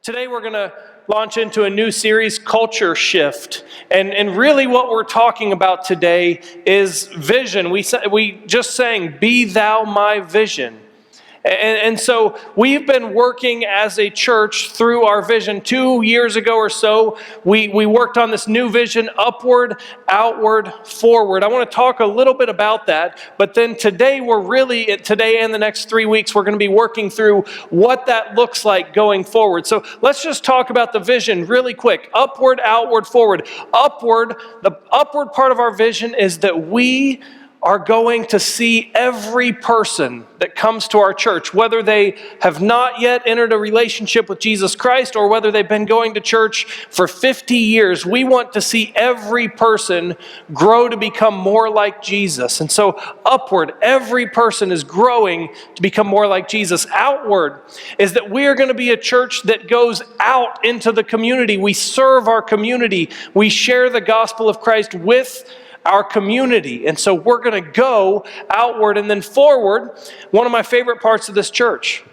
Today we're going to launch into a new series, Culture Shift. And really what we're talking about today is vision. We just sang, "Be thou my vision." And so we've been working as a church through our vision. 2 years ago or so, we worked on this new vision, upward, outward, forward. I want to talk a little bit about that, but then today today and the next 3 weeks, we're going to be working through what that looks like going forward. So let's just talk about the vision really quick. Upward, outward, forward. Upward, the upward part of our vision is that we are going to see every person that comes to our church, whether they have not yet entered a relationship with Jesus Christ or whether they've been going to church for 50 years. We want to see every person grow to become more like Jesus. And so upward, every person is growing to become more like Jesus. Outward is that we are going to be a church that goes out into the community. We serve our community. We share the gospel of Christ with our community. And so we're going to go outward and then forward. One of my favorite parts of this church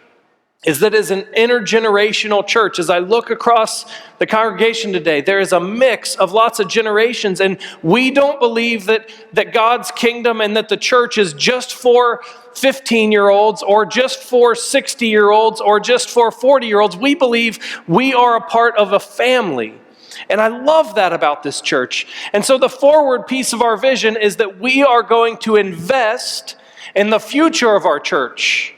is that it's an intergenerational church. As I look across the congregation today, there is a mix of lots of generations, and we don't believe that God's kingdom and that the church is just for 15-year-olds or just for 60-year-olds or just for 40-year-olds. We believe we are a part of a family. And I love that about this church. And so the forward piece of our vision is that we are going to invest in the future of our church.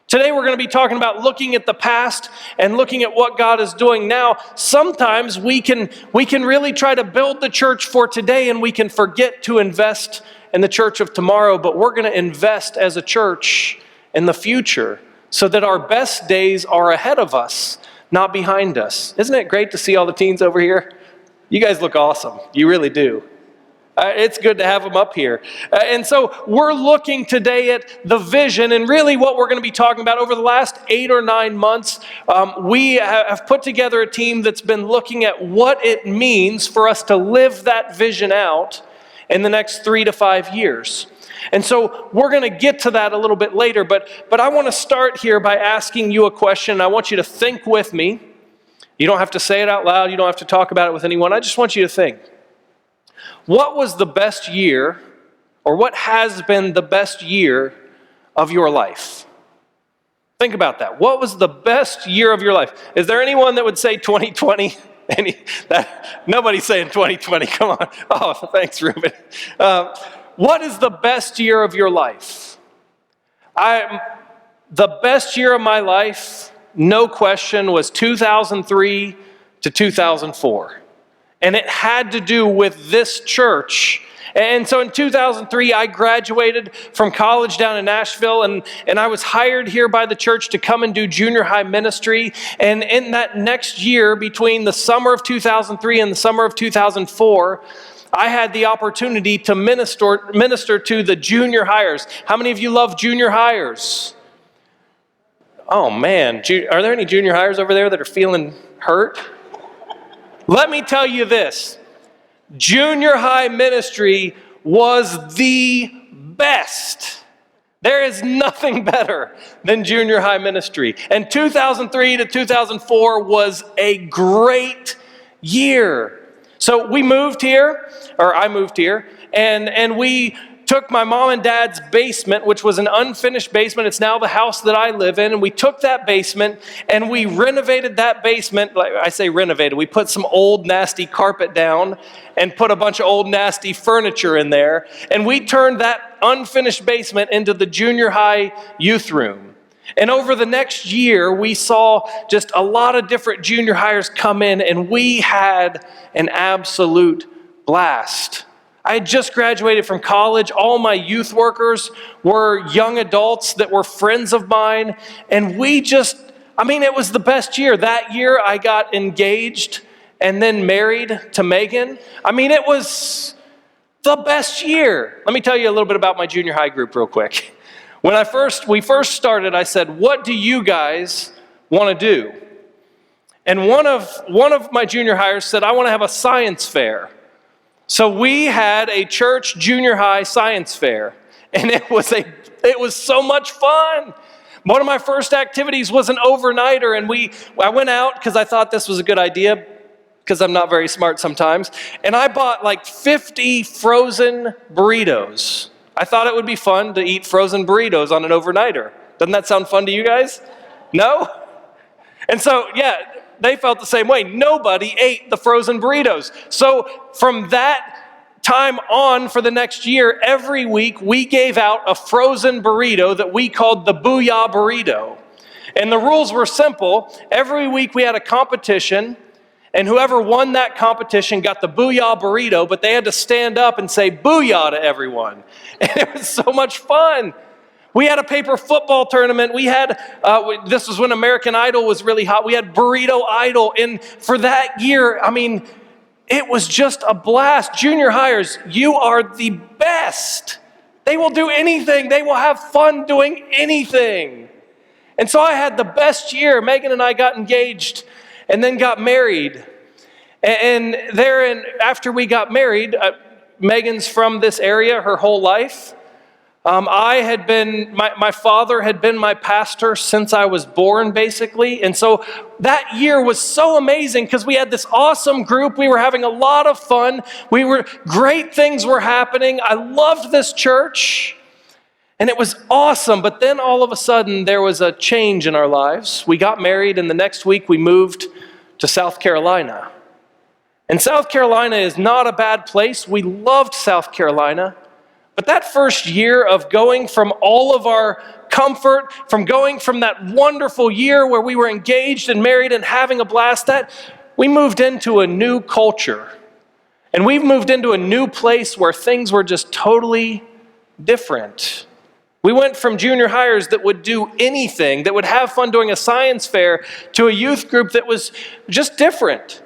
Today we're going to be talking about looking at the past and looking at what God is doing now. Sometimes we can really try to build the church for today and we can forget to invest in the church of tomorrow, but we're going to invest as a church in the future so that our best days are ahead of us, not behind us. Isn't it great to see all the teens over here? You guys look awesome. You really do. It's good to have them up here. And so we're looking today at the vision, and really what we're going to be talking about over the last 8 or 9 months, we have put together a team that's been looking at what it means for us to live that vision out in the next 3 to 5 years. And so we're going to get to that a little bit later, but I want to start here by asking you a question. I want you to think with me. You don't have to say it out loud. You don't have to talk about it with anyone. I just want you to think. What was the best year, or what has been the best year of your life? Think about that. What was the best year of your life? Is there anyone that would say 2020? Nobody's saying 2020. Come on. Oh, thanks, Ruben. What is the best year of your life? The best year of my life, no question, was 2003 to 2004. And it had to do with this church. And so in 2003, I graduated from college down in Nashville, and I was hired here by the church to come and do junior high ministry. And in that next year, between the summer of 2003 and the summer of 2004, I had the opportunity to minister to the junior hires. How many of you love junior hires? Oh man, are there any junior hires over there that are feeling hurt? Let me tell you this. Junior high ministry was the best. There is nothing better than junior high ministry. And 2003 to 2004 was a great year. So we moved here, or I moved here, and we took my mom and dad's basement, which was an unfinished basement. It's now the house that I live in. And we took that basement and we renovated that basement. Like I say renovated, we put some old nasty carpet down and put a bunch of old nasty furniture in there. And we turned that unfinished basement into the junior high youth room. And over the next year, we saw just a lot of different junior hires come in, and we had an absolute blast. I had just graduated from college. All my youth workers were young adults that were friends of mine. And it was the best year. That year I got engaged and then married to Megan. It was the best year. Let me tell you a little bit about my junior high group real quick. When we first started, I said, "What do you guys want to do?" And one of my junior hires said, "I want to have a science fair." So we had a church junior high science fair, and it was so much fun. One of my first activities was an overnighter, and I went out because I thought this was a good idea, because I'm not very smart sometimes, and I bought like 50 frozen burritos. I thought it would be fun to eat frozen burritos on an overnighter. Doesn't that sound fun to you guys? No? And so, yeah, they felt the same way. Nobody ate the frozen burritos. So from that time on for the next year, every week we gave out a frozen burrito that we called the Booyah Burrito. And the rules were simple. Every week we had a competition, and whoever won that competition got the Booyah Burrito, but they had to stand up and say Booyah to everyone. And it was so much fun. We had a paper football tournament. We had, this was when American Idol was really hot. We had Burrito Idol. And for that year, I mean, it was just a blast. Junior hires, you are the best. They will do anything. They will have fun doing anything. And so I had the best year. Megan and I got engaged and then got married. And after we got married, Megan's from this area her whole life. My father had been my pastor since I was born, basically. And so that year was so amazing because we had this awesome group. We were having a lot of fun. Great things were happening. I loved this church, and it was awesome. But then all of a sudden, there was a change in our lives. We got married, and the next week we moved to South Carolina. And South Carolina is not a bad place. We loved South Carolina. But that first year of going from all of our comfort, from going from that wonderful year where we were engaged and married and having a blast, we moved into a new culture. And we've moved into a new place where things were just totally different. We went from junior hires that would do anything, that would have fun doing a science fair, to a youth group that was just different.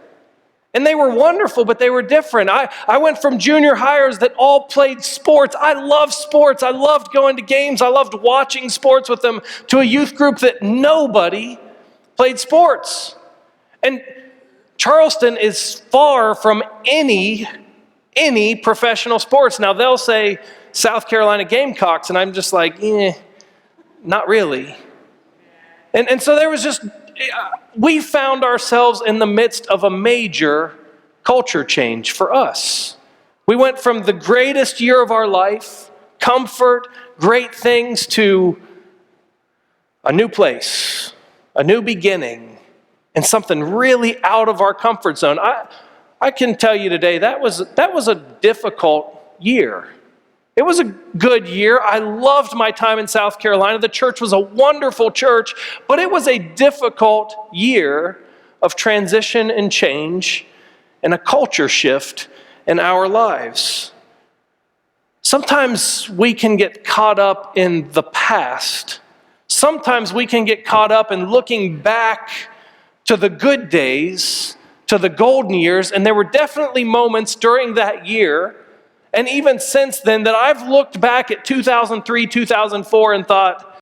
And they were wonderful, but they were different. I went from junior hires that all played sports. I love sports. I loved going to games. I loved watching sports with them, to a youth group that nobody played sports. And Charleston is far from any professional sports. Now, they'll say South Carolina Gamecocks, and I'm just like, not really. And so there was just... we found ourselves in the midst of a major culture change for us. We went from the greatest year of our life, comfort, great things, to a new place, a new beginning, and something really out of our comfort zone. I can tell you today, that was a difficult year. It was a good year. I loved my time in South Carolina. The church was a wonderful church, but it was a difficult year of transition and change and a culture shift in our lives. Sometimes we can get caught up in the past. Sometimes we can get caught up in looking back to the good days, to the golden years, and there were definitely moments during that year and even since then that I've looked back at 2003, 2004 and thought,